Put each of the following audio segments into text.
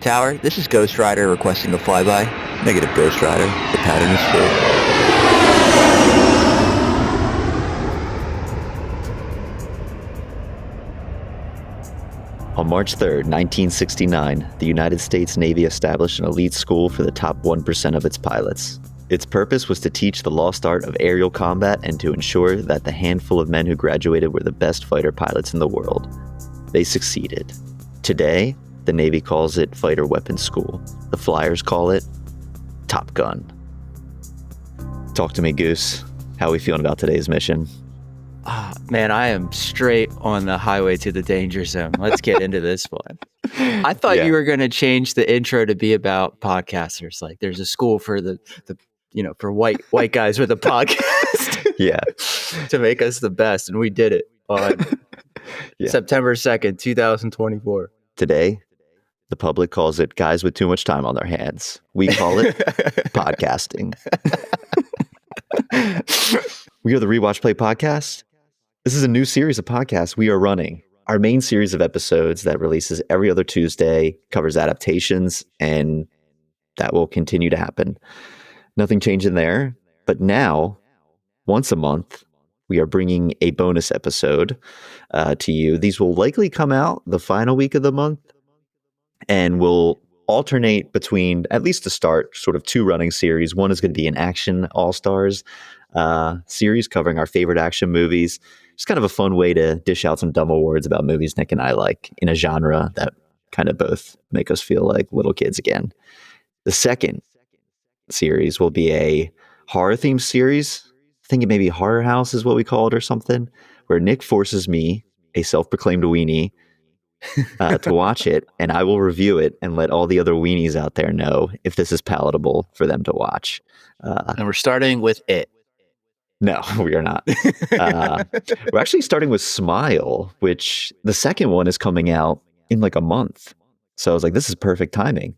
Tower. This is Ghost Rider requesting a flyby. Negative, Ghost Rider. The pattern is full. On March 3rd, 1969, the United States Navy established an elite school for the top 1% of its pilots. Its purpose was to teach the lost art of aerial combat and to ensure that the handful of men who graduated were the best fighter pilots in the world. They succeeded. Today, the Navy calls it Fighter Weapons School. The Flyers call it Top Gun. Talk to me, Goose. How are we feeling about today's mission? Oh, man, I am straight on the highway to the danger zone. Let's get into this one. I thought you were going to change the intro to be about podcasters. Like there's a school for the for white guys with a podcast. Yeah. To make us the best. And we did it on September 2nd, 2024. Today, the public calls it guys with too much time on their hands. We call it podcasting. We are the Rewatch Play Podcast. This is a new series of podcasts we are running. Our main series of episodes that releases every other Tuesday covers adaptations, and that will continue to happen. Nothing changing there. But now, once a month, we are bringing a bonus episode to you. These will likely come out the final week of the month and will alternate between, at least to start, sort of two running series. One is going to be an Action All-Stars series covering our favorite action movies. Just kind of a fun way to dish out some dumb awards about movies Nick and I like in a genre that kind of both make us feel like little kids again. The second series will be a horror themed series. I think it maybe Horror House is what we call it or something, where Nick forces me, a self-proclaimed weenie, to watch it, and I will review it and let all the other weenies out there know if this is palatable for them to watch. And we're starting with it. No, we are not. We're actually starting with Smile, which the second one is coming out in like a month. So I was like, this is perfect timing.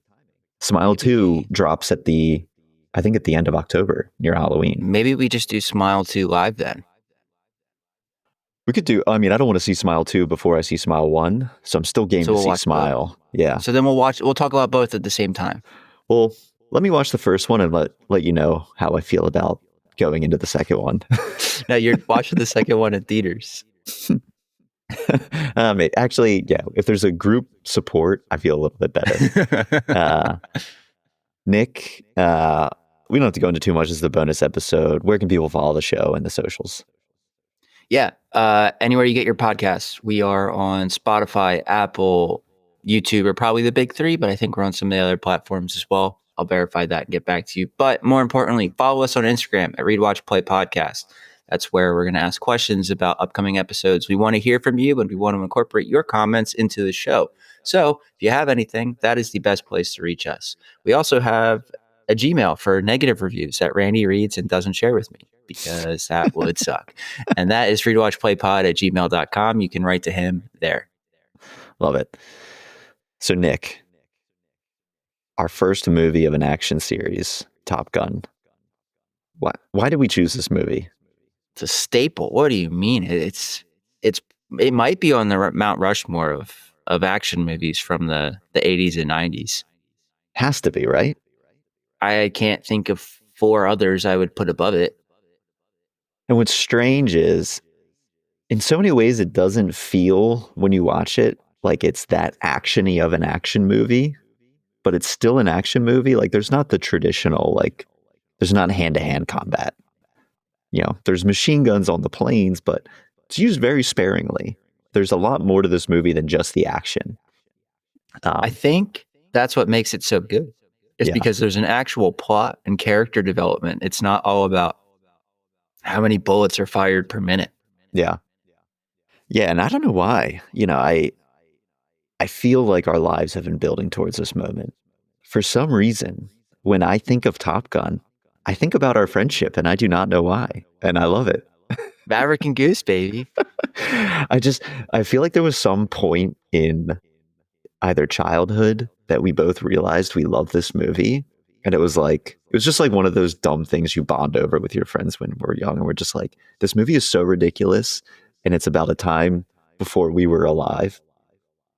Smile 2 drops at the end of October, near Halloween. Maybe we just do Smile 2 live then. We could do, I don't want to see Smile 2 before I see Smile 1, so I'm still game to see Smile. Both. Yeah. So then we'll talk about both at the same time. Well, let me watch the first one and let you know how I feel about going into the second one. Now you're watching the second one in theaters. Actually, yeah, if there's a group support, I feel a little bit better. Nick, we don't have to go into too much as the bonus episode. Where can people follow the show and the socials? Yeah, anywhere you get your podcasts. We are on Spotify, Apple, YouTube are probably the big three, but I think we're on some of the other platforms as well. I'll verify that and get back to you. But more importantly, follow us on Instagram at Read, Watch, Play Podcast. That's where we're going to ask questions about upcoming episodes. We want to hear from you, and we want to incorporate your comments into the show. So if you have anything, that is the best place to reach us. We also have a Gmail for negative reviews that Randy reads and doesn't share with me, because that would suck. And that is readwatchplaypod@gmail.com. You can write to him there. Love it. So Nick, our first movie of an action series, Top Gun. Why did we choose this movie? It's a staple. What do you mean? It might be on the Mount Rushmore of action movies from the 80s and 90s. Has to be, right? I can't think of four others I would put above it. And what's strange is, in so many ways, it doesn't feel, when you watch it, like it's that action-y of an action movie, but it's still an action movie. Like, there's not the traditional, there's not hand-to-hand combat. There's machine guns on the planes, but it's used very sparingly. There's a lot more to this movie than just the action. I think that's what makes it so good. It's because there's an actual plot and character development. It's not all about how many bullets are fired per minute. Yeah. Yeah, and I don't know why. I feel like our lives have been building towards this moment. For some reason, when I think of Top Gun, I think about our friendship, and I do not know why. And I love it. Maverick and Goose, baby. I feel like there was some point in either childhood that we both realized we love this movie. And it was just like one of those dumb things you bond over with your friends when we're young. And we're just like, this movie is so ridiculous. And it's about a time before we were alive.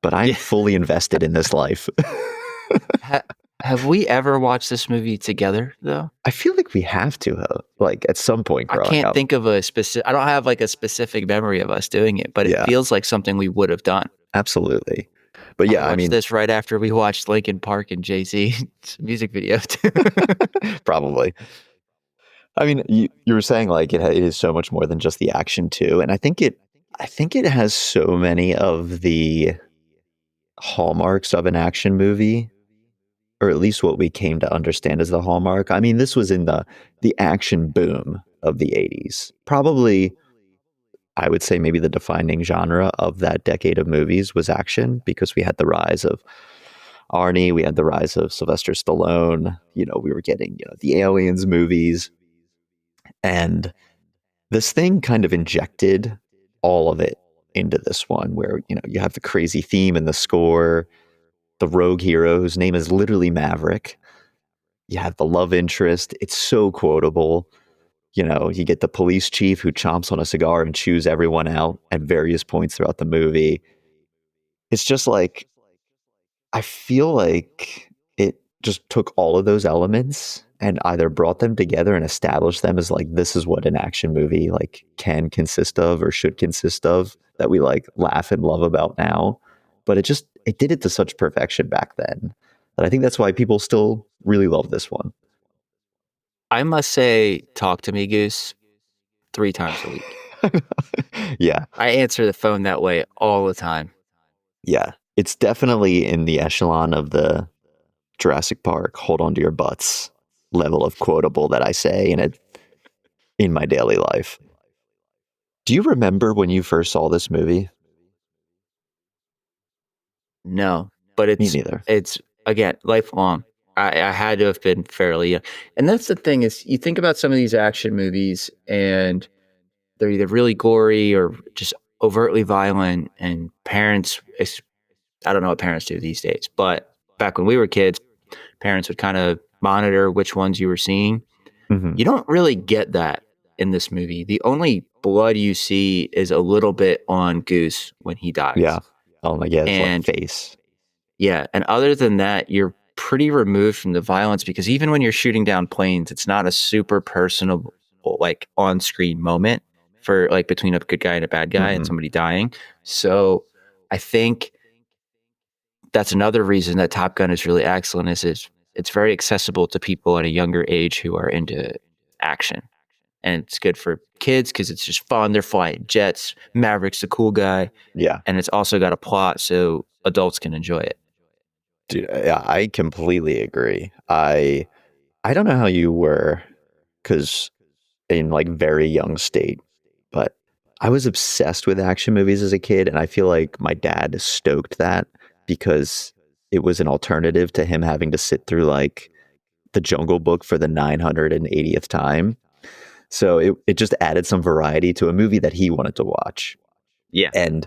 But I'm fully invested in this life. Have we ever watched this movie together though? I feel like we have to, like at some point I growing can't up. think of a specific. I don't have like a specific memory of us doing it, but it Yeah, feels like something we would have done. absolutely. But I yeah, I watched mean, this right after we watched Linkin Park and Jay-Z's music video too. probably. I mean, you were saying like it is so much more than just the action too, and I think it has so many of the hallmarks of an action movie, or at least what we came to understand as the hallmark. I mean, this was in the action boom of the 80s. Probably I would say maybe the defining genre of that decade of movies was action, because we had the rise of Arnie, we had the rise of Sylvester Stallone, we were getting, the Aliens movies, and this thing kind of injected all of it into this one where, you have the crazy theme and the score, the rogue hero whose name is literally Maverick. You have the love interest. It's so quotable. You get the police chief who chomps on a cigar and chews everyone out at various points throughout the movie. It's just like, I feel like it just took all of those elements and either brought them together and established them as like, this is what an action movie like can consist of or should consist of, that we like laugh and love about now. But it did it to such perfection back then that I think that's why people still really love this one. I must say, talk to me, Goose, 3 times a week. Yeah. I answer the phone that way all the time. Yeah. It's definitely in the echelon of the Jurassic Park, hold on to your butts level of quotable that I say in my daily life. Do you remember when you first saw this movie? No, but Me neither. it's again lifelong. I had to have been fairly young, and that's the thing is you think about some of these action movies and they're either really gory or just overtly violent, and parents. I don't know what parents do these days, but back when we were kids, parents would kind of monitor which ones you were seeing. Mm-hmm. You don't really get that in this movie. The only blood you see is a little bit on Goose when he dies. Yeah. Oh my God, it's And like face. yeah, and other than that, you're pretty removed from the violence because even when you're shooting down planes, it's not a super personal, like on-screen moment for like between a good guy and a bad guy and somebody dying. So I think that's another reason that Top Gun is really excellent is it's very accessible to people at a younger age who are into action. And it's good for kids because it's just fun. They're flying jets. Maverick's the cool guy. Yeah. And it's also got a plot so adults can enjoy it. Dude, yeah, I completely agree. I don't know how you were, because in like very young state, but I was obsessed with action movies as a kid, and I feel like my dad stoked that because it was an alternative to him having to sit through like the Jungle Book for the 980th time. So it just added some variety to a movie that he wanted to watch. Yeah. And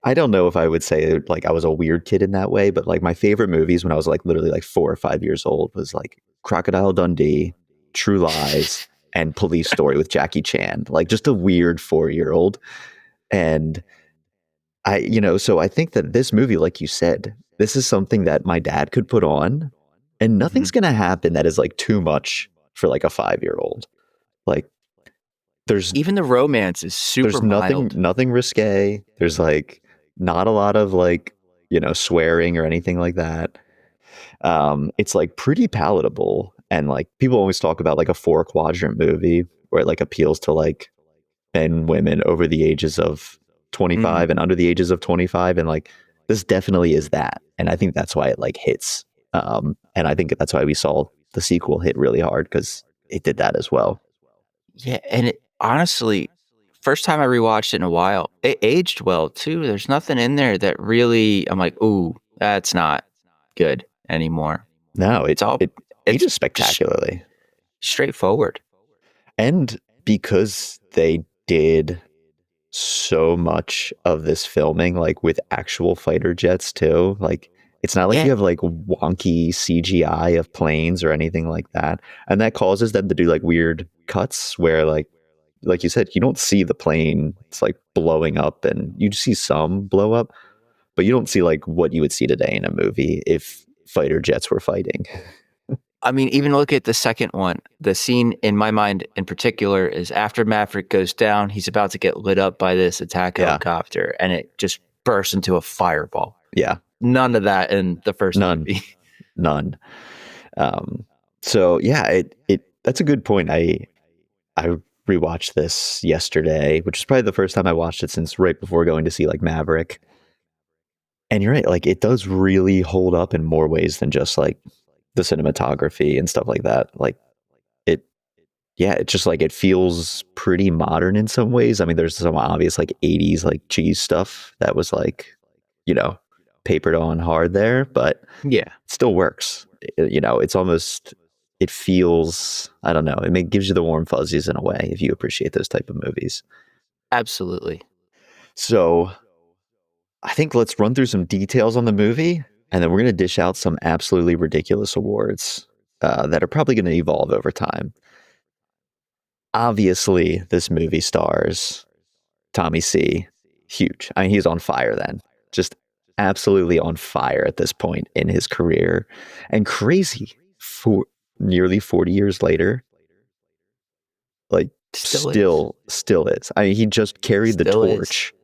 I don't know if I would say like I was a weird kid in that way, but like my favorite movies when I was like literally like 4 or 5 years old was like Crocodile Dundee, True Lies, and Police Story with Jackie Chan. Like just a weird 4-year-old. And so I think that this movie, like you said, this is something that my dad could put on and nothing's going to happen that is like too much for like a 5-year-old. Like there's even the romance is super there's mild. nothing risque. There's like not a lot of like, swearing or anything like that. It's like pretty palatable. And like people always talk about like a 4-quadrant movie where it like appeals to like men, women over the ages of 25 and under the ages of 25. And like this definitely is that. And I think that's why it like hits. And I think that's why we saw the sequel hit really hard, because it did that as well. Yeah, and honestly, first time I rewatched it in a while, it aged well too. There's nothing in there that really I'm like, ooh, that's not good anymore. No, It's all it ages spectacularly. straightforward. And because they did so much of this filming like with actual fighter jets too, like it's not like you have like wonky CGI of planes or anything like that, and that causes them to do like weird cuts where like you said, you don't see the plane, it's like blowing up, and you see some blow up, but you don't see like what you would see today in a movie if fighter jets were fighting. I mean, even look at the second one. The scene in my mind in particular is after Maverick goes down, he's about to get lit up by this attack helicopter, and it just bursts into a fireball. Yeah. None of that in the first movie. None. So yeah, that's a good point. I rewatched this yesterday, which is probably the first time I watched it since right before going to see like Maverick. And you're right, like it does really hold up in more ways than just like the cinematography and stuff like that. Like it just like it feels pretty modern in some ways. I mean, there's some obvious like 80s like cheese stuff that was like, you know, papered on hard there, but yeah, it still works. You know, it's almost, it feels, I don't know, it gives you the warm fuzzies in a way if you appreciate those type of movies. Absolutely. So I think let's run through some details on the movie, and then we're going to dish out some absolutely ridiculous awards that are probably going to evolve over time. Obviously, this movie stars Tommy C. Huge. I mean, he's on fire then. Just absolutely on fire at this point in his career. And crazy, for nearly 40 years later, like still is. I mean, he just carried the torch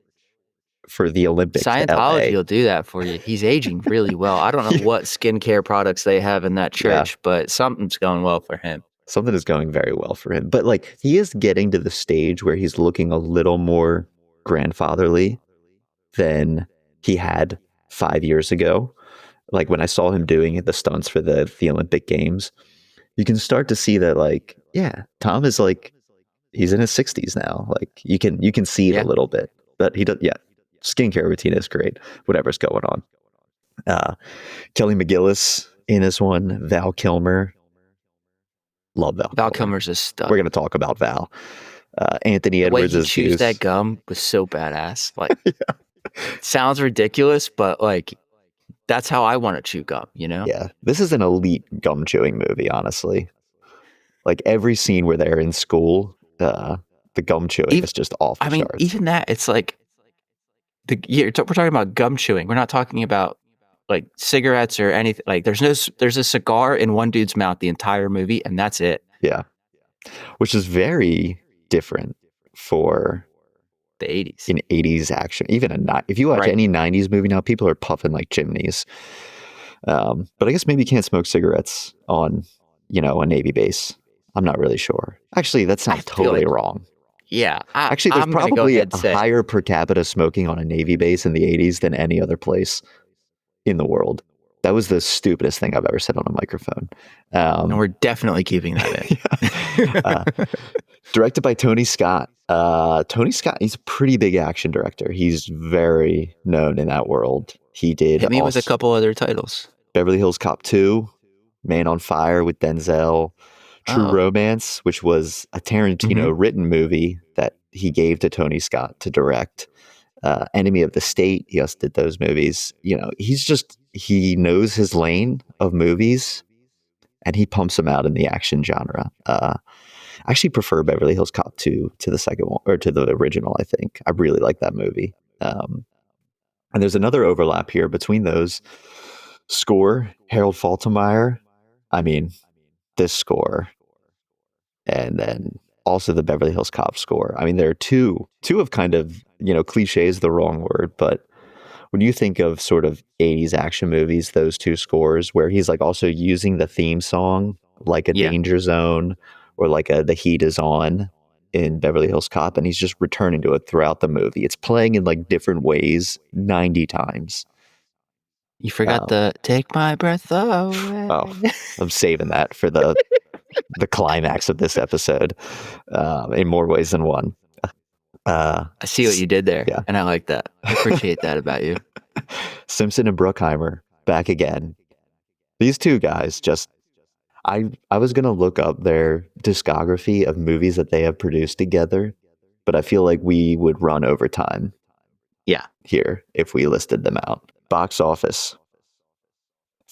for the Olympics. Scientology will do that for you. He's aging really well. I don't know what skincare products they have in that church, but something's going well for him. Something is going very well for him. But like he is getting to the stage where he's looking a little more grandfatherly than he had 5 years ago. Like when I saw him doing the stunts for the Olympic Games, you can start to see that like, yeah, Tom is like, he's in his 60s now. Like you can see it a little bit. But he does, skincare routine is great. Whatever's going on. Kelly McGillis in this one. Val Kilmer. Love Val. Val Kilmer's a stud. We're going to talk about Val. Anthony Edwards the way he chews that gum was so badass. Like, sounds ridiculous, but like, that's how I want to chew gum, you know? Yeah. This is an elite gum chewing movie, honestly. Like every scene where they're in school, the gum chewing is just off the charts. Even that, it's like, we're talking about gum chewing. We're not talking about like cigarettes or anything. Like there's a cigar in one dude's mouth the entire movie, and that's it. Yeah. Which is very different for the 80s. In 80s action. Even if you watch any 90s movie now, people are puffing like chimneys. But I guess maybe you can't smoke cigarettes on, a Navy base. I'm not really sure. Actually, that sounds totally wrong. Yeah. Actually, there's probably a higher per capita smoking on a Navy base in the 80s than any other place in the world. That was the stupidest thing I've ever said on a microphone. And we're definitely keeping that in. Directed by Tony Scott. Tony Scott, he's a pretty big action director. He's very known in that world. He did Hit me with a couple other titles. Beverly Hills Cop 2, Man on Fire with Denzel, True Romance, which was a Tarantino written movie that he gave to Tony Scott to direct. Enemy of the State, he also did those movies. He knows his lane of movies and he pumps them out in the action genre. I actually prefer Beverly Hills Cop 2 to the second one, or to the original, I think. I really like that movie. And there's another overlap here between those. Score, Harold Faltermeyer. I mean, this score. And then also the Beverly Hills Cop score. I mean, there are two of kind of, cliche is the wrong word, but when you think of sort of 80s action movies, those two scores where he's like also using the theme song, like a Danger Zone or like The Heat Is On in Beverly Hills Cop, and he's just returning to it throughout the movie. It's playing in like different ways 90 times. You forgot the Take My Breath Away. Oh, I'm saving that for the climax of this episode in more ways than one. I see what you did there, and I like that. I appreciate that about you. Simpson and Bruckheimer back again. These two guys just, I was going to look up their discography of movies that they have produced together, but I feel like we would run over time. Yeah. Here, if we listed them out. Box office,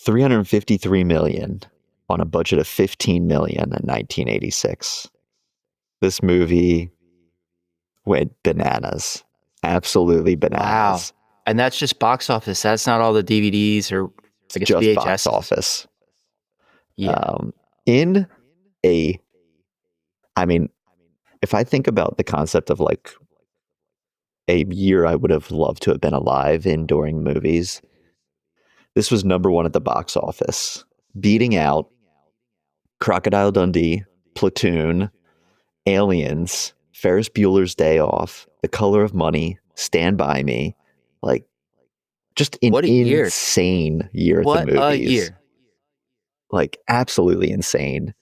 $353 million on a budget of $15 million in 1986. This movie went bananas. Absolutely bananas. Wow. And that's just box office. That's not all the DVDs or It's I guess just box VHS. office. Yeah. In a, I mean, if I think about the concept of like a year I would have loved to have been alive in during movies, this was number one at the box office, beating out Crocodile Dundee, Platoon, Aliens, Ferris Bueller's Day Off, The Color of Money, Stand By Me. Like, just an What a year. insane year at the What a movies. year. Like, absolutely insane.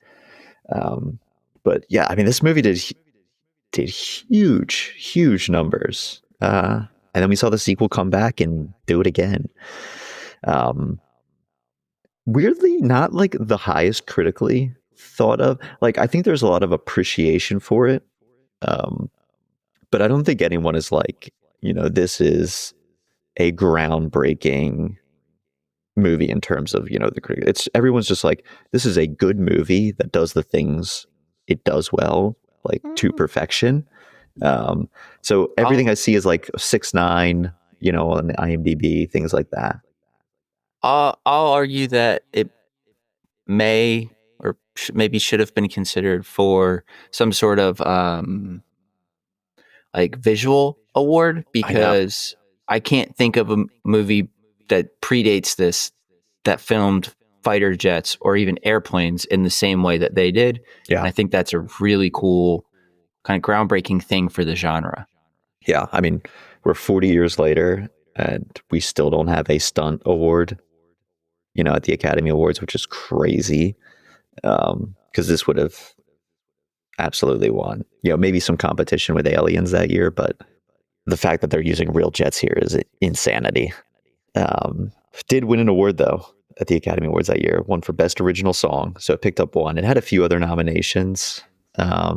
But yeah, I mean, this movie did huge numbers. And then we saw the sequel come back and do it again. Weirdly, not like the highest critically thought of. Like, I think there's a lot of appreciation for it. But I don't think anyone is like, this is a groundbreaking movie in terms of, the critic. It's everyone's just like, this is a good movie that does the things it does well, like to perfection. So everything I see is like 6.9, on the IMDb, things like that. I'll argue that it may or maybe should have been considered for some sort of like visual award, because I can't think of a movie that predates this that filmed fighter jets or even airplanes in the same way that they did. Yeah. And I think that's a really cool kind of groundbreaking thing for the genre. Yeah. I mean, we're 40 years later and we still don't have a stunt award, at the Academy Awards, which is crazy. Because this would have absolutely won. Maybe some competition with Aliens that year, but the fact that they're using real jets here is insanity. Did win an award though at the Academy Awards that year, one for Best Original Song. So it picked up one. It had a few other nominations. Let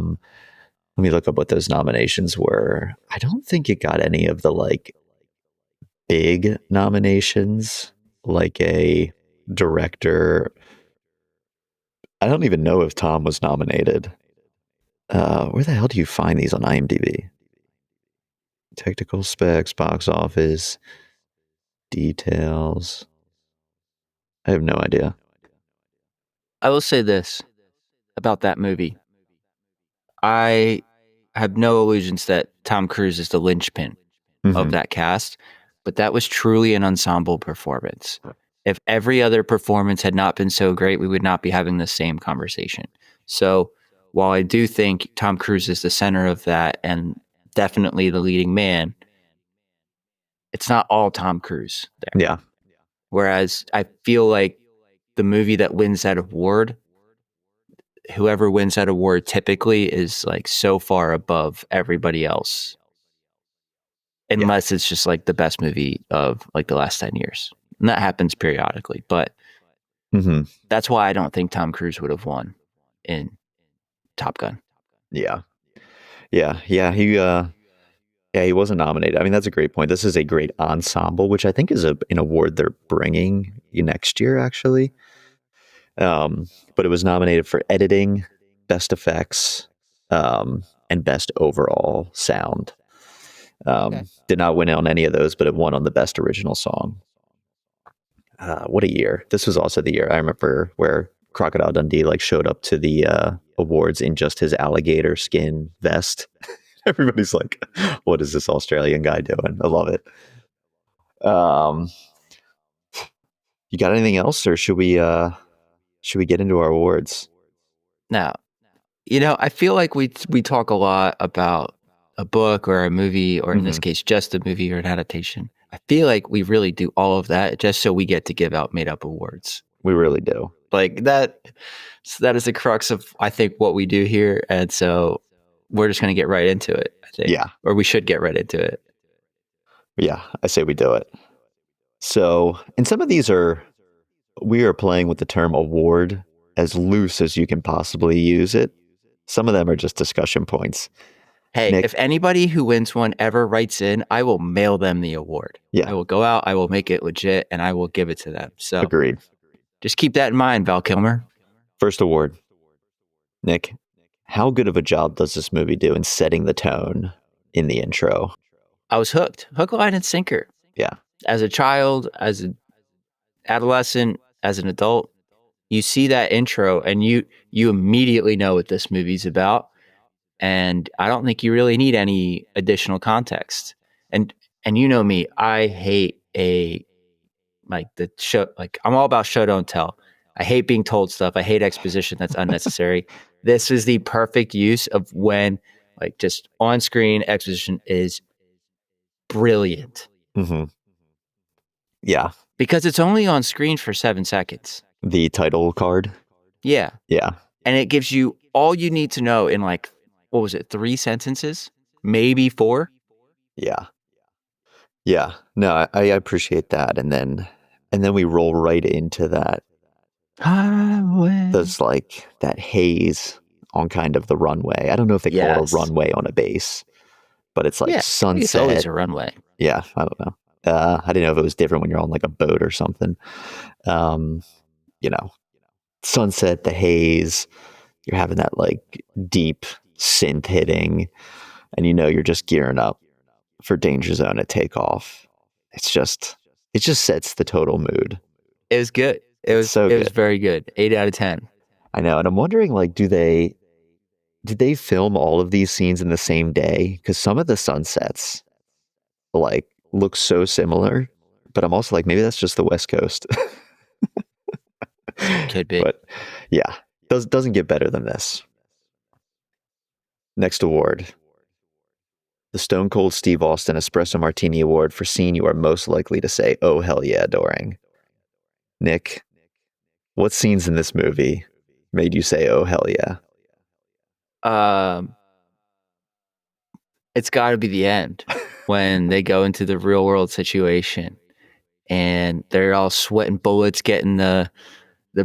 me look up what those nominations were. I don't think it got any of the like big nominations, like a director. I don't even know if Tom was nominated. Where the hell do you find these on IMDb? Technical specs, box office, details. I have no idea. I will say this about that movie. I have no illusions that Tom Cruise is the linchpin of that cast, but that was truly an ensemble performance. If every other performance had not been so great, we would not be having the same conversation. So while I do think Tom Cruise is the center of that and definitely the leading man, it's not all Tom Cruise there. Yeah. Whereas I feel like the movie that wins that award, whoever wins that award typically is like so far above everybody else. Unless it's just like the best movie of like the last 10 years. And that happens periodically. But that's why I don't think Tom Cruise would have won in Top Gun. Yeah. He wasn't nominated. I mean, that's a great point. This is a great ensemble, which I think is an award they're bringing next year, actually. But it was nominated for editing, best effects, and best overall sound. Did not win on any of those, but it won on the best original song. What a year. This was also the year I remember where Crocodile Dundee like showed up to the awards in just his alligator skin vest. Everybody's like, what is this Australian guy doing? I love it. You got anything else, or should we get into our awards? Now, I feel like we talk a lot about a book or a movie, or in this case, just a movie or an adaptation. I feel like we really do all of that just so we get to give out made up awards. We really do. Like that. So that is the crux of, I think, what we do here. And so we're just going to get right into it, I think. Yeah. Or we should get right into it. Yeah, I say we do it. So, and some of these we are playing with the term award as loose as you can possibly use it. Some of them are just discussion points. Hey, Nick, if anybody who wins one ever writes in, I will mail them the award. Yeah. I will go out, I will make it legit, and I will give it to them. So agreed. Just keep that in mind, Val Kilmer. First award. Nick, how good of a job does this movie do in setting the tone in the intro? I was hooked. Hook, line, and sinker. Yeah. As a child, as a adolescent, as an adult, you see that intro and you immediately know what this movie's about. And I don't think you really need any additional context. And you know me, I hate the show. Like, I'm all about show don't tell. I hate being told stuff. I hate exposition that's unnecessary. This is the perfect use of when, like, just on screen exposition is brilliant. Mm-hmm. Yeah. Because it's only on screen for 7 seconds. The title card. Yeah. Yeah. And it gives you all you need to know in, like, what was it, 3 sentences? Maybe 4? Yeah. Yeah. No, I appreciate that. And then we roll right into that. There's like that haze on kind of the runway. I don't know if they call it a runway on a base, but it's like sunset. It's always a runway. Yeah, I don't know. I didn't know if it was different when you're on like a boat or something. You know, sunset, the haze, you're having that like deep synth hitting, and you know you're just gearing up for Danger Zone at takeoff. It just sets the total mood. It was good. It was very good. 8 out of 10. I know, and I'm wondering, like, did they film all of these scenes in the same day? Because some of the sunsets, like, look so similar, but I'm also like, maybe that's just the West Coast. Could be. But yeah, doesn't get better than this. Next award. The Stone Cold Steve Austin Espresso Martini Award for scene you are most likely to say, "Oh, hell yeah," during. Nick, what scenes in this movie made you say, "Oh, hell yeah"? It's got to be the end when they go into the real world situation and they're all sweating bullets getting the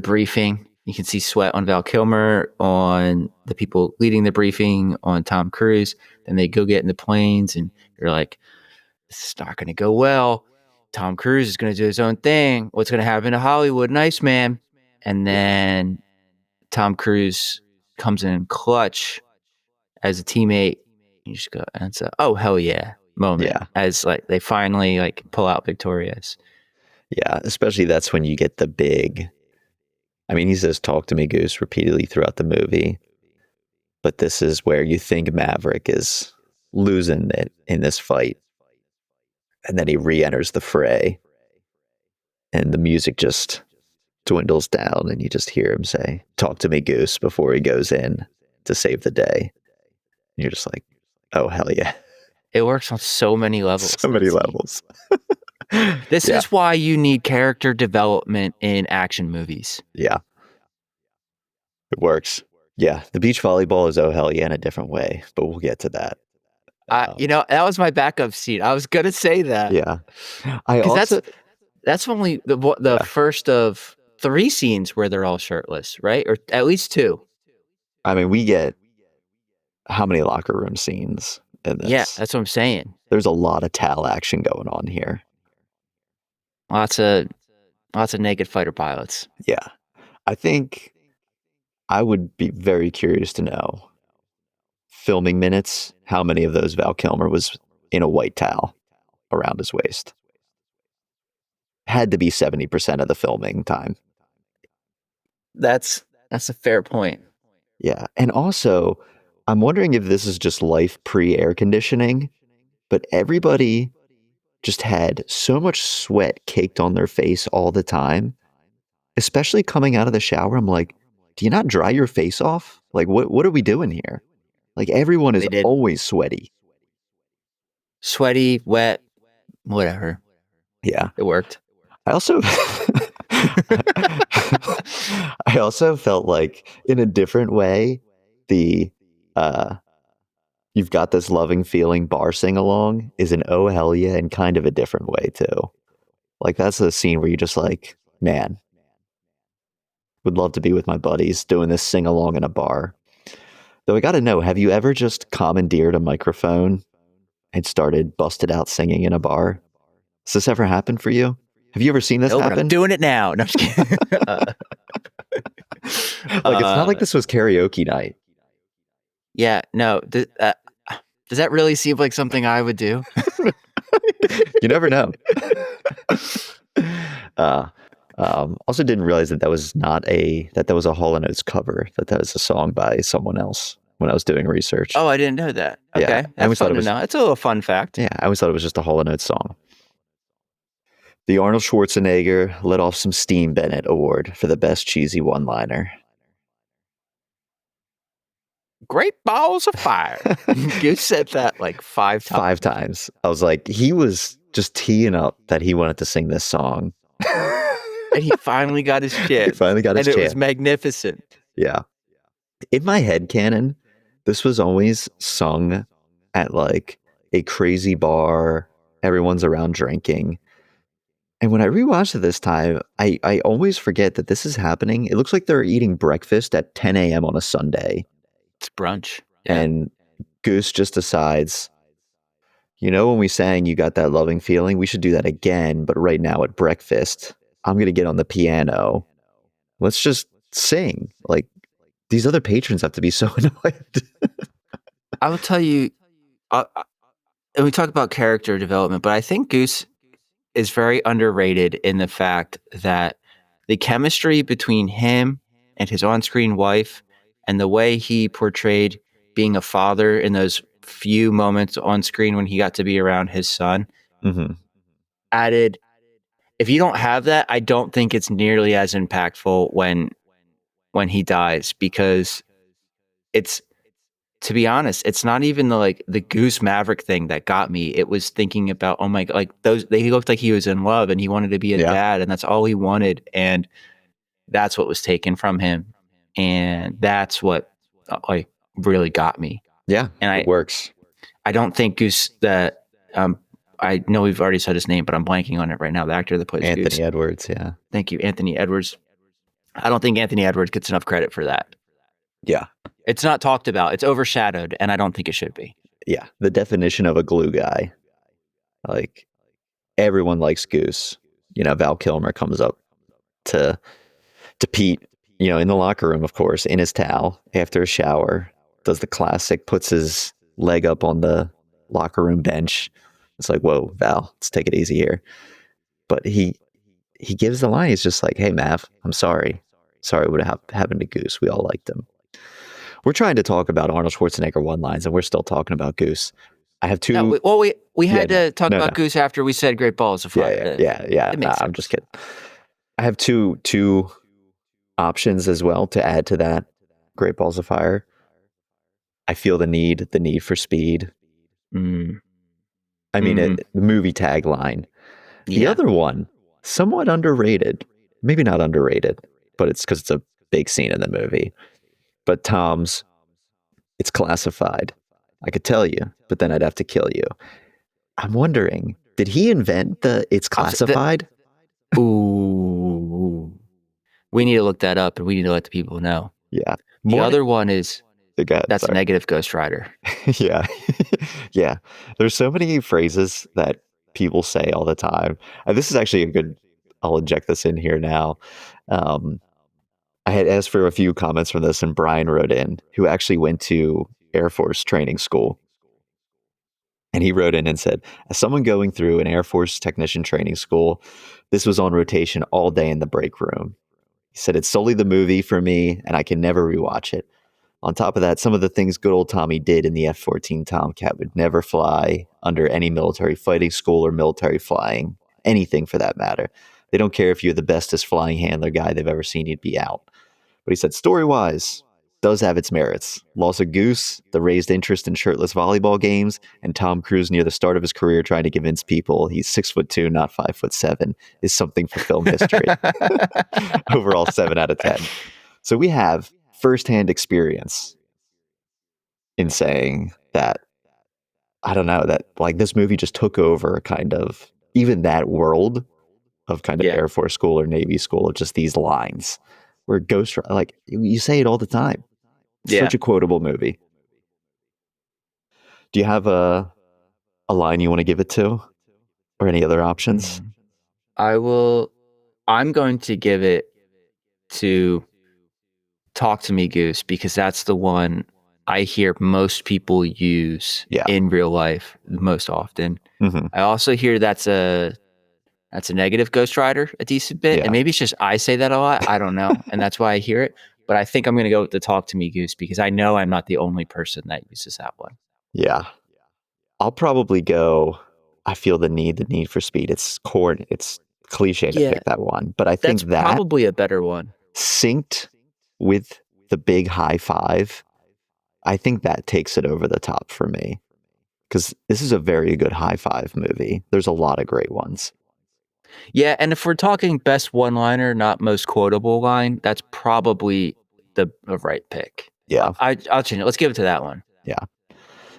briefing. You can see sweat on Val Kilmer, on the people leading the briefing, on Tom Cruise. Then they go get in the planes and you're like, this is not going to go well. Tom Cruise is going to do his own thing. What's going to happen to Hollywood? Nice, man. And then Tom Cruise comes in clutch as a teammate. You just go, and it's a, oh, hell yeah moment. Yeah. As like they finally like pull out victorious. Yeah, especially that's when you get the big, I mean, he says, "Talk to me, Goose," repeatedly throughout the movie. But this is where you think Maverick is losing it in this fight. And then he re-enters the fray. And the music just dwindles down. And you just hear him say, "Talk to me, Goose," before he goes in to save the day. And you're just like, oh, hell yeah. It works on so many levels. So many levels. This is why you need character development in action movies. Yeah. It works. Yeah. The beach volleyball is oh hell yeah in a different way, but we'll get to that. That was my backup seat. I was going to say that. Yeah. I also that's only the first of 3 scenes where they're all shirtless, right? Or at least 2. I mean, we get how many locker room scenes in this? Yeah, that's what I'm saying. There's a lot of towel action going on here. Lots of naked fighter pilots. Yeah. I think I would be very curious to know, filming minutes, how many of those Val Kilmer was in a white towel around his waist. Had to be 70% of the filming time. That's a fair point. Yeah. And also, I'm wondering if this is just life pre-air conditioning, but everybody just had so much sweat caked on their face all the time, especially coming out of the shower. I'm like, do you not dry your face off? Like, what are we doing here? Like, everyone is always sweaty. Sweaty, wet, whatever. Yeah. It worked. I also felt like, in a different way, You've Got This Loving Feeling bar sing-along is an oh hell yeah in kind of a different way too. Like, that's a scene where you're just like, man, would love to be with my buddies doing this sing-along in a bar. Though I gotta know, have you ever just commandeered a microphone and started busted out singing in a bar? Has this ever happened for you? Have you ever seen this happen? I'm doing it now. No, I'm just kidding. It's not like this was karaoke night. Yeah, no. Does that really seem like something I would do? You never know. Also didn't realize that was a Hall & Oates cover, that was a song by someone else when I was doing research. Oh, I didn't know that. Yeah, Okay. I That's always thought fun it to was, know. It's a little fun fact. yeah, I always thought it was just a Hall & Oates song. The Arnold Schwarzenegger let off some steam Bennett Award for the best cheesy one-liner. Great balls of fire. You said that like 5 times. 5 times. I was like, he was just teeing up that he wanted to sing this song. And he finally got his chance. And it was magnificent. Yeah. In my head canon, this was always sung at like a crazy bar. Everyone's around drinking. And when I rewatched it this time, I always forget that this is happening. It looks like they're eating breakfast at 10 a.m. on a Sunday. It's brunch. Yeah. And Goose just decides, when we sang You Got That Loving Feeling, we should do that again, but right now at breakfast. I'm going to get on the piano. Let's just sing. Like, these other patrons have to be so annoyed. I will tell you, and we talk about character development, but I think Goose is very underrated in the fact that the chemistry between him and his on-screen wife and the way he portrayed being a father in those few moments on screen when he got to be around his son added. If you don't have that, I don't think it's nearly as impactful when he dies, because it's, to be honest, it's not even the Goose Maverick thing that got me. It was thinking about, oh my God, he looked like he was in love and he wanted to be a dad, and that's all he wanted. And that's what was taken from him. And that's what really got me. Yeah. And it works. I don't think Goose I know we've already said his name, but I'm blanking on it right now. The actor that plays Anthony Goose. Edwards, yeah. Thank you, Anthony Edwards. I don't think Anthony Edwards gets enough credit for that. Yeah. It's not talked about. It's overshadowed, and I don't think it should be. Yeah. The definition of a glue guy. Like, everyone likes Goose. Val Kilmer comes up to Pete, in the locker room, of course, in his towel after a shower, does the classic, puts his leg up on the locker room bench. It's like, whoa, Val, let's take it easy here. But he gives the line. He's just like, hey, Mav, I'm sorry. Sorry what happened to Goose. We all liked him. We're trying to talk about Arnold Schwarzenegger one-lines, and we're still talking about Goose. I have two. No, we had to talk about Goose after we said great balls of fire. Yeah. I'm just kidding. I have two options as well to add to that great balls of fire. I feel the need for speed. I mean, the movie tagline. The other one, somewhat underrated. Maybe not underrated, but it's because it's a big scene in the movie. But Tom's, it's classified. I could tell you, but then I'd have to kill you. I'm wondering, did he invent the it's classified? Ooh. We need to look that up, and we need to let the people know. Yeah. The other one is, that's sorry. negative Ghost Rider. Yeah. Yeah. There's so many phrases that people say all the time. And this is actually I'll inject this in here now. I had asked for a few comments from this, and Brian wrote in, who actually went to Air Force training school. And he wrote in and said, as someone going through an Air Force technician training school, this was on rotation all day in the break room. He said, it's solely the movie for me, and I can never rewatch it. On top of that, some of the things good old Tommy did in the F-14 Tomcat would never fly under any military fighting school or military flying, anything for that matter. They don't care if you're the bestest flying handler guy they've ever seen, you'd be out. But he said, story-wise, does have its merits. Loss of Goose, the raised interest in shirtless volleyball games, and Tom Cruise near the start of his career trying to convince people he's 6'2", not 5'7", is something for film history. Overall, 7 out of 10. So we have firsthand experience in saying that, I don't know, that like this movie just took over kind of even that world of kind of Air Force school or Navy school of just these lines where Ghost, like you say it all the time. It's such a quotable movie. Do you have a line you want to give it to, or any other options? I'm going to give it to Talk to Me, Goose, because that's the one I hear most people use in real life most often. I also hear that's a That's a negative Ghost Rider a decent bit. Yeah. And maybe it's just I say that a lot. I don't know. And that's why I hear it. But I think I'm going to go with the Talk to Me Goose because I know I'm not the only person that uses that one. Yeah. I'll probably go, I feel the need for speed. It's cliche to pick that one. But I think that's probably a better one. Synced with the big high five, I think that takes it over the top for me. Because this is a very good high five movie. There's a lot of great ones. Yeah, and if we're talking best one-liner, not most quotable line, that's probably the right pick. Yeah. I'll change it. Let's give it to that one. Yeah.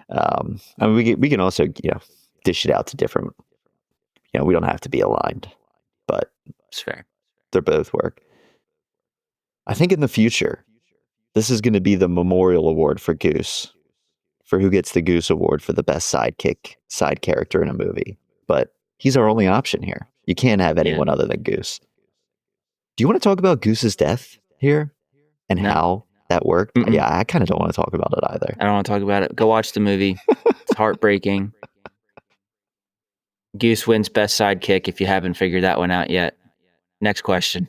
I mean, we can also, dish it out to different, we don't have to be aligned, but it's fair. They both work. I think in the future, this is going to be the memorial award for Goose, for who gets the Goose Award for the best side character in a movie. But he's our only option here. You can't have anyone other than Goose. Do you want to talk about Goose's death here and how that worked? Mm-mm. Yeah, I kind of don't want to talk about it either. I don't want to talk about it. Go watch the movie. It's heartbreaking. Goose wins best sidekick if you haven't figured that one out yet. Next question.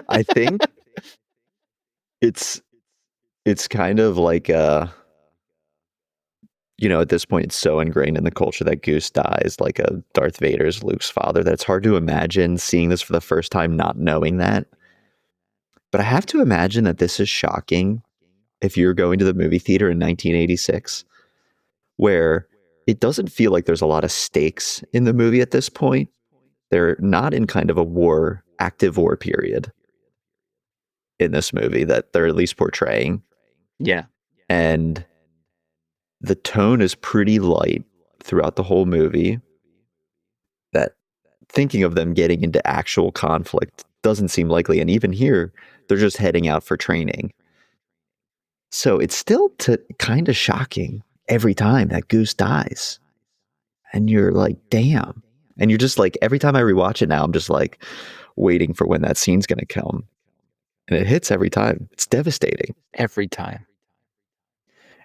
I think it's kind of like at this point it's so ingrained in the culture that Goose dies like a Darth Vader's Luke's father that it's hard to imagine seeing this for the first time not knowing that. But I have to imagine that this is shocking if you're going to the movie theater in 1986, where it doesn't feel like there's a lot of stakes in the movie at this point. They're not in kind of a active war period in this movie that they're at least portraying. Yeah. And the tone is pretty light throughout the whole movie, that thinking of them getting into actual conflict doesn't seem likely. And even here, they're just heading out for training. So it's still kind of shocking every time that Goose dies. And you're like, damn. And you're just like, every time I rewatch it now, I'm just like waiting for when that scene's going to come. And it hits every time. It's devastating. Every time.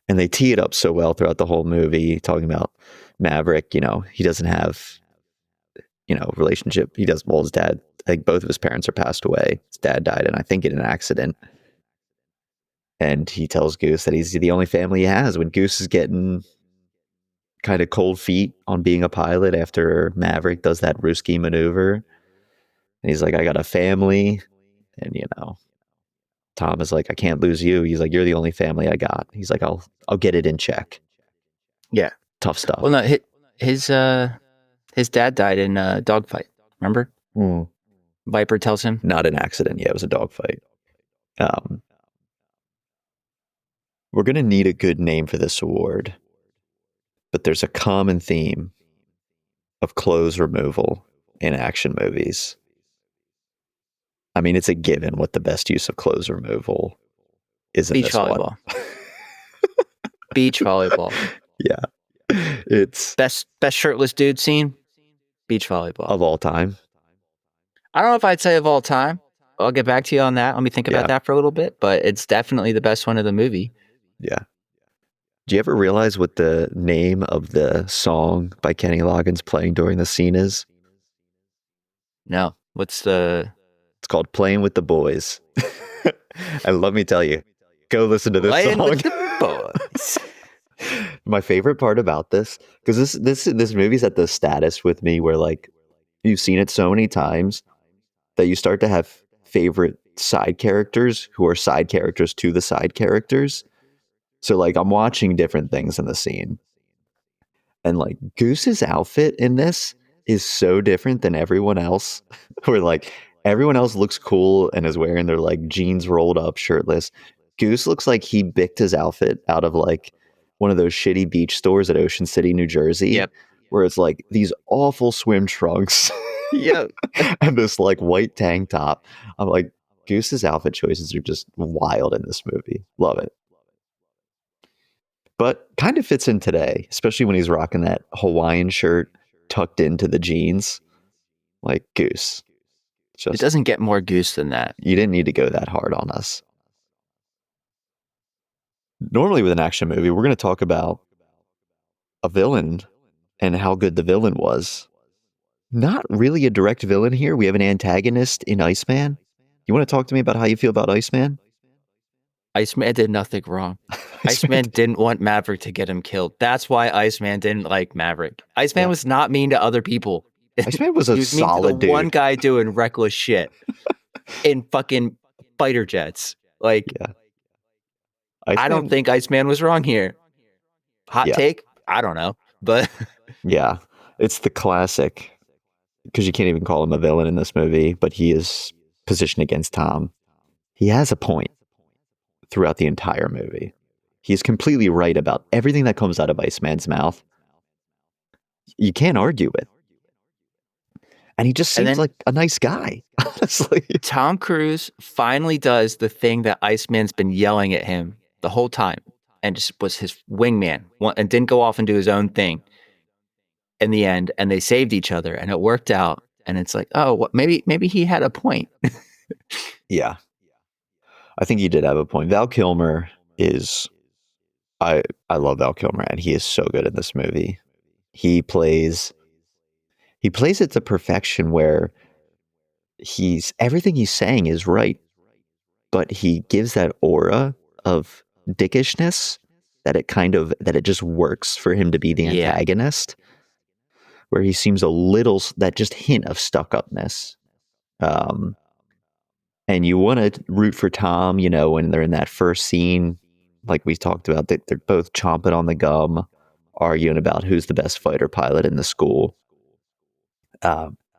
And they tee it up so well throughout the whole movie, talking about Maverick, he doesn't have, relationship. He does, his dad, I think both of his parents are passed away. His dad died, and I think in an accident. And he tells Goose that he's the only family he has when Goose is getting kind of cold feet on being a pilot after Maverick does that Ruski maneuver. And he's like, I got a family. And, Tom is like, I can't lose you. He's like, you're the only family I got. He's like, I'll get it in check. Yeah. Tough stuff. Well, no, his dad died in a dogfight. Remember? Mm. Viper tells him. Not an accident. Yeah, it was a dogfight. We're going to need a good name for this award, but there's a common theme of clothes removal in action movies. I mean, it's a given what the best use of clothes removal is in Beach this volleyball. one. Beach volleyball. Yeah. It's best shirtless dude scene. Beach volleyball. Of all time. I don't know if I'd say of all time. I'll get back to you on that. Let me think about that for a little bit, but it's definitely the best one of the movie. Yeah. Do you ever realize what the name of the song by Kenny Loggins playing during the scene is? No. It's called Playing with the Boys. And let me tell you, go listen to this Playing song. With the Boys. My favorite part about this, because this movie's at the status with me where like you've seen it so many times that you start to have favorite side characters who are side characters to the side characters. So like I'm watching different things in the scene. And like Goose's outfit in this is so different than everyone else. Where like everyone else looks cool and is wearing their like jeans rolled up, shirtless. Goose looks like he bicked his outfit out of like one of those shitty beach stores at Ocean City, New Jersey. Yep. Where it's like these awful swim trunks. Yep. And this like white tank top. I'm like, Goose's outfit choices are just wild in this movie. Love it. But kind of fits in today, especially when he's rocking that Hawaiian shirt tucked into the jeans. Like Goose. It doesn't get more Goose than that. You didn't need to go that hard on us. Normally with an action movie, we're going to talk about a villain and how good the villain was. not really a direct villain here. We have an antagonist in Iceman. You want to talk to me about how you feel about Iceman? Iceman did nothing wrong. Iceman didn't want Maverick to get him killed. That's why Iceman didn't like Maverick. Iceman was not mean to other people. Iceman was a He was mean to the solid dude. one guy doing reckless shit in fucking fighter jets. Like, Yeah. I don't think Iceman was wrong here. Hot take? I don't know. But yeah, it's the classic, because you can't even call him a villain in this movie, but he is positioned against Tom. He has a point throughout the entire movie. He's completely right about everything that comes out of Iceman's mouth. You can't argue with. And he just seems like a nice guy, honestly. Tom Cruise finally does the thing that Iceman's been yelling at him the whole time and just was his wingman and didn't go off and do his own thing in the end. And they saved each other and it worked out. And it's like, oh, maybe he had a point. Yeah. I think he did have a point. Val Kilmer is, I love Val Kilmer, and he is so good in this movie. He plays it to perfection, where everything he's saying is right, but he gives that aura of dickishness that it just works for him to be the antagonist, where he seems a little, that just hint of stuck-upness. And you want to root for Tom, when they're in that first scene, like we talked about, they're both chomping on the gum, arguing about who's the best fighter pilot in the school.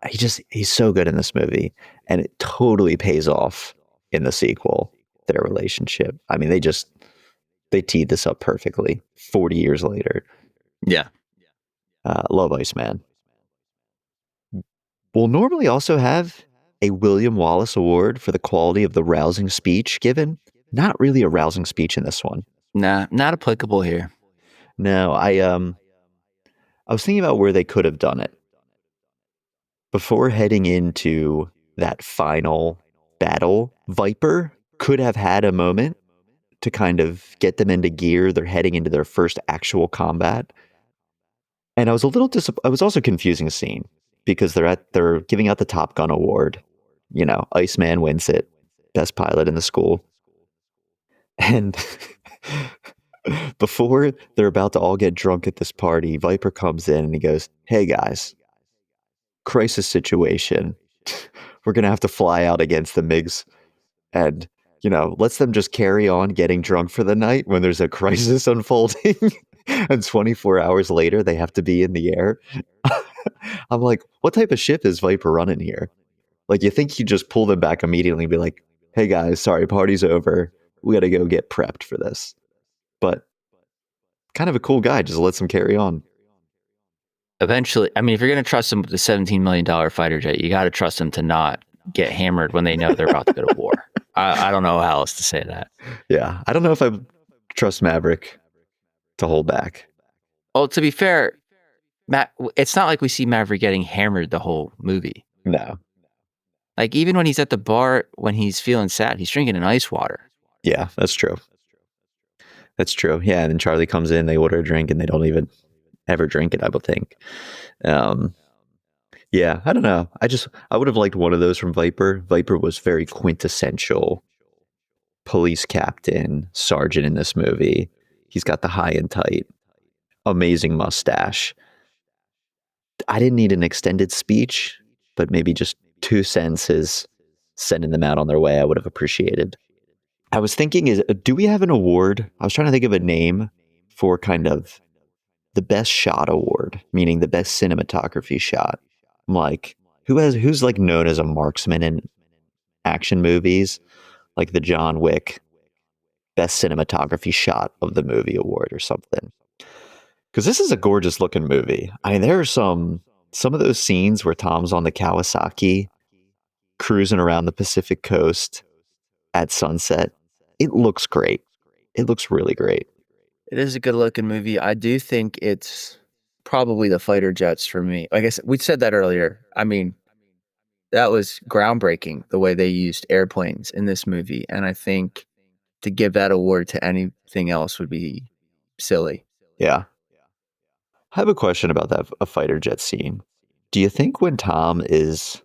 He's so good in this movie, and it totally pays off in the sequel, their relationship. I mean, they teed this up perfectly 40 years later. Yeah. Love Iceman. We'll normally also have a William Wallace Award for the quality of the rousing speech given. Not really a rousing speech in this one. Nah, not applicable here. No, I was thinking about where they could have done it. Before heading into that final battle, Viper could have had a moment to kind of get them into gear. They're heading into their first actual combat. And I was a little I was also confusing a scene, because they're giving out the Top Gun award. Iceman wins it, best pilot in the school. And before they're about to all get drunk at this party, Viper comes in and he goes, "Hey guys, crisis situation. We're going to have to fly out against the MiGs, and, lets them just carry on getting drunk for the night when there's a crisis unfolding." And 24 hours later, they have to be in the air. I'm like, what type of ship is Viper running here? Like, you think you just pull them back immediately and be like, "Hey guys, sorry, party's over. We got to go get prepped for this." But kind of a cool guy, just lets them carry on. Eventually, I mean, if you're going to trust them with the $17 million fighter jet, you got to trust them to not get hammered when they know they're about to go to war. I don't know how else to say that. Yeah, I don't know if I trust Maverick to hold back. Well, to be fair, it's not like we see Maverick getting hammered the whole movie. No. Like, even when he's at the bar, when he's feeling sad, he's drinking an ice water. Yeah, that's true. That's true. Yeah, and then Charlie comes in, they order a drink, and they don't even ever drink it, I would think. Yeah, I don't know. I would have liked one of those from Viper. Viper was very quintessential police captain, sergeant in this movie. He's got the high and tight, amazing mustache. I didn't need an extended speech, but maybe just 2 sentences sending them out on their way, I would have appreciated. I was thinking, do we have an award? I was trying to think of a name for kind of the best shot award, meaning the best cinematography shot. I'm like, who's like known as a marksman in action movies, like the John Wick best cinematography shot of the movie award or something. Because this is a gorgeous looking movie. I mean, there are some of those scenes where Tom's on the Kawasaki cruising around the Pacific coast at sunset. It looks great. It looks really great. It is a good looking movie. I do think it's probably the fighter jets for me. Like I said, we said that earlier. I mean, that was groundbreaking, the way they used airplanes in this movie. And I think to give that award to anything else would be silly. Yeah. I have a question about a fighter jet scene. Do you think when Tom is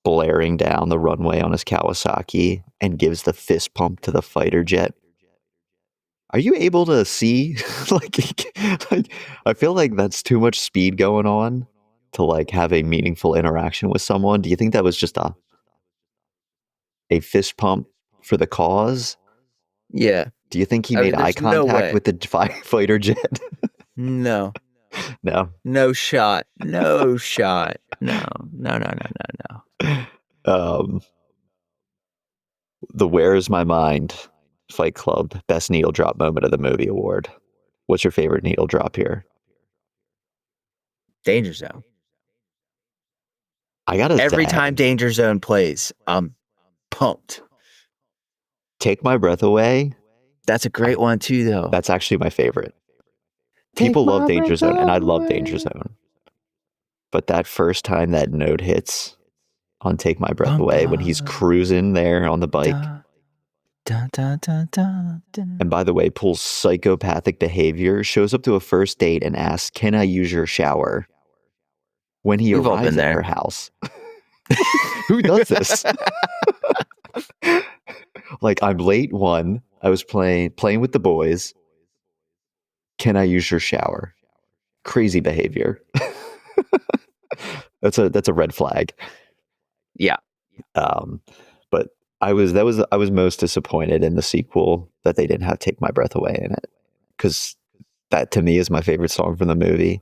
blaring down the runway on his Kawasaki and gives the fist pump to the fighter jet, are you able to see like I feel like that's too much speed going on to like have a meaningful interaction with someone? Do you think that was just a fist pump for the cause? Yeah. Do you think he I mean, made eye there's no contact way. with the fighter jet? No. No. No shot. No shot. No. No, no, no, no, no. The Where's My Mind Fight Club Best Needle Drop Moment of the Movie Award. What's your favorite needle drop here? Danger Zone. I gotta Every say, time Danger Zone plays, I'm pumped. Take My Breath Away. That's a great one too, though. That's actually my favorite. People love Danger Zone, and I love Danger Zone. But that first time that note hits on Take My Breath Away, when he's cruising there on the bike, and by the way, pulls psychopathic behavior, shows up to a first date and asks, "Can I use your shower?" When he arrives at her house. Who does this? Like, I'm late one. I was playing with the boys. Can I use your shower? Crazy behavior. That's a red flag. Yeah. But I was most disappointed in the sequel that they didn't have Take My Breath Away in it, because that to me is my favorite song from the movie.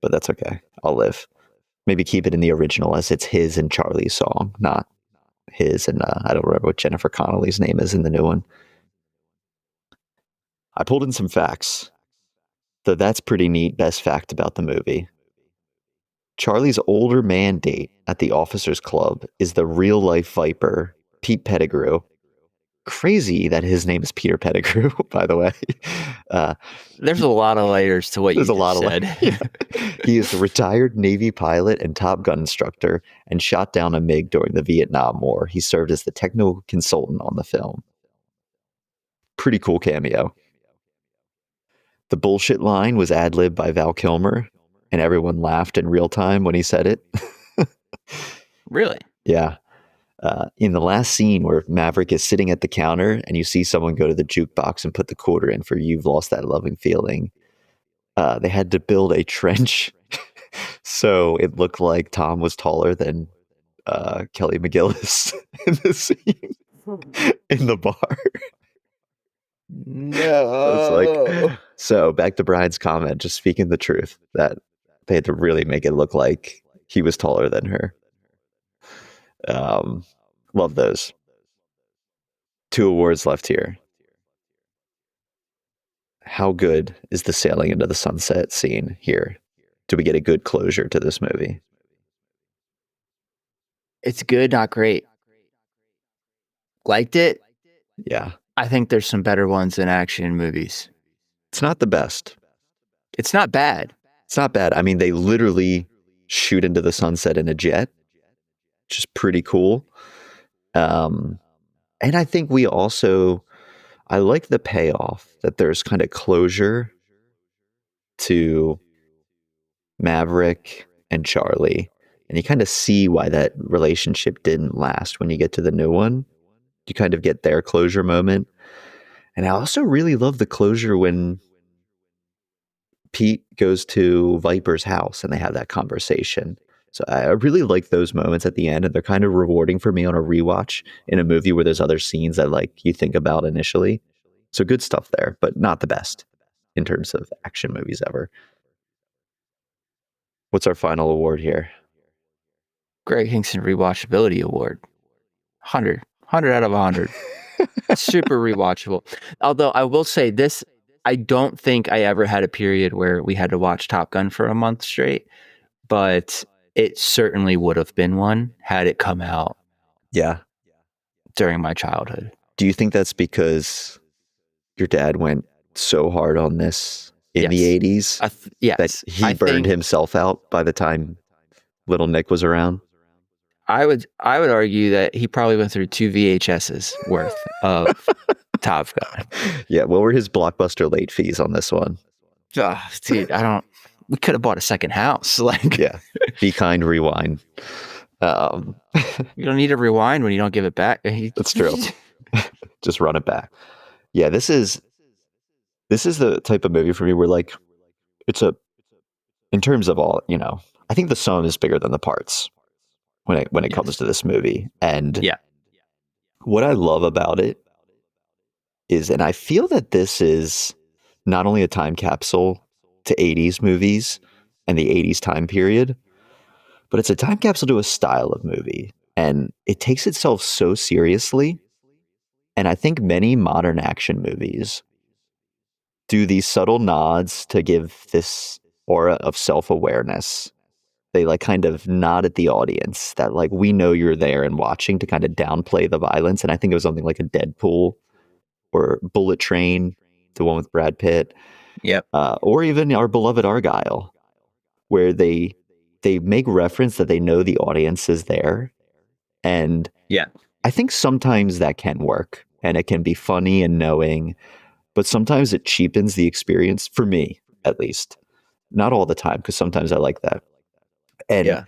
But that's okay. I'll live. Maybe keep it in the original as it's his and Charlie's song, not his and I don't remember what Jennifer Connelly's name is in the new one. I pulled in some facts. So that's pretty neat. Best fact about the movie. Charlie's older man date at the officers club is the real life Viper, Pete Pettigrew. Crazy that his name is Peter Pettigrew, by the way. There's a lot of layers to what you just said. He is a retired Navy pilot and Top Gun instructor and shot down a MiG during the Vietnam War. He served as the technical consultant on the film. Pretty cool cameo. The bullshit line was ad-libbed by Val Kilmer, and everyone laughed in real time when he said it. Really? Yeah. In the last scene where Maverick is sitting at the counter and you see someone go to the jukebox and put the quarter in for You've Lost That Loving Feeling, they had to build a trench so it looked like Tom was taller than Kelly McGillis in the scene in the bar. No. So back to Brian's comment, just speaking the truth, that they had to really make it look like he was taller than her. Love those. 2 awards left here. How good is the sailing into the sunset scene here? Do we get a good closure to this movie? It's good, not great. Liked it? Yeah. I think there's some better ones in action movies. It's not the best. It's not bad. It's not bad. I mean, they literally shoot into the sunset in a jet, which is pretty cool. And I think I like the payoff that there's kind of closure to Maverick and Charlie. And you kind of see why that relationship didn't last when you get to the new one. You kind of get their closure moment. And I also really love the closure when Pete goes to Viper's house and they have that conversation. So I really like those moments at the end, and they're kind of rewarding for me on a rewatch in a movie where there's other scenes that like you think about initially. So good stuff there, but not the best in terms of action movies ever. What's our final award here? Greg Hinkson Rewatchability Award. 100 out of 100. Super rewatchable. Although I will say this, I don't think I ever had a period where we had to watch Top Gun for a month straight, but it certainly would have been one had it come out. Yeah. During my childhood. Do you think that's because your dad went so hard on this in the 80s? Yes. That he burned himself out by the time little Nick was around? I would argue that he probably went through 2 VHSs worth of Top Gun. Yeah, what were his Blockbuster late fees on this one? Oh, dude, we could have bought a second house. Like, Yeah. Be kind, rewind. You don't need to rewind when you don't give it back. That's true. Just run it back. Yeah, this is the type of movie for me where like in terms of all, I think the sum is bigger than the parts when it comes to this movie. And Yeah. what I love about it is, and I feel that this is not only a time capsule to 80s movies and the 80s time period, but it's a time capsule to a style of movie. And it takes itself so seriously. And I think many modern action movies do these subtle nods to give this aura of self-awareness. They like kind of nod at the audience that like, we know you're there and watching, to kind of downplay the violence. And I think it was something like a Deadpool or Bullet Train, the one with Brad Pitt. Yep. Or even our beloved Argyle, where they make reference that they know the audience is there. And Yeah. I think sometimes that can work and it can be funny and knowing, but sometimes it cheapens the experience, for me at least. Not all the time, because sometimes I like that. And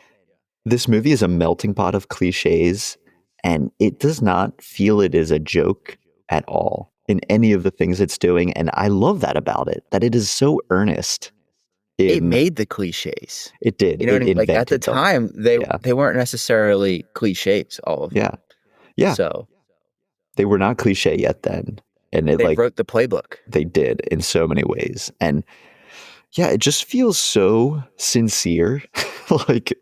this movie is a melting pot of cliches, and it does not feel it is a joke at all in any of the things it's doing. And I love that about it, that it is so earnest. It made the cliches. It did. You know what I mean? Like at the invented them. time, they weren't necessarily cliches, all of them. Yeah. So they were not cliche yet then. And they wrote the playbook. They did, in so many ways. And yeah, it just feels so sincere, like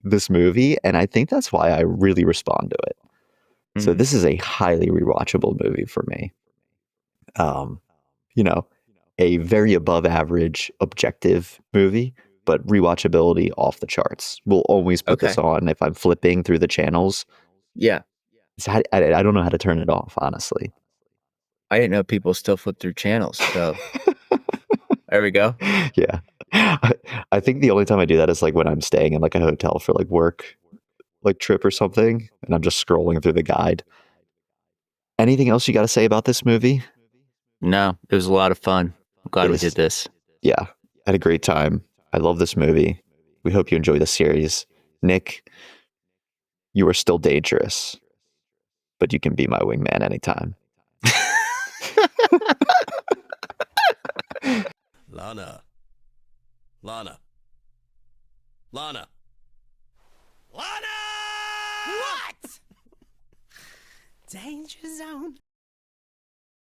this movie. And I think that's why I really respond to it. So this is a highly rewatchable movie for me. A very above average objective movie, but rewatchability off the charts. We'll always put this on if I'm flipping through the channels. Yeah. I don't know how to turn it off, honestly. I didn't know people still flip through channels. So there we go. Yeah. I think the only time I do that is like when I'm staying in like a hotel for like work, like trip or something, and I'm just scrolling through the guide. Anything else you got to say about this movie? No, it was a lot of fun. I'm glad we did this. Yeah, I had a great time. I love this movie. We hope you enjoy the series. Nick, you are still dangerous, but you can be my wingman anytime. Lana. Lana. Lana. Lana! What? Danger zone.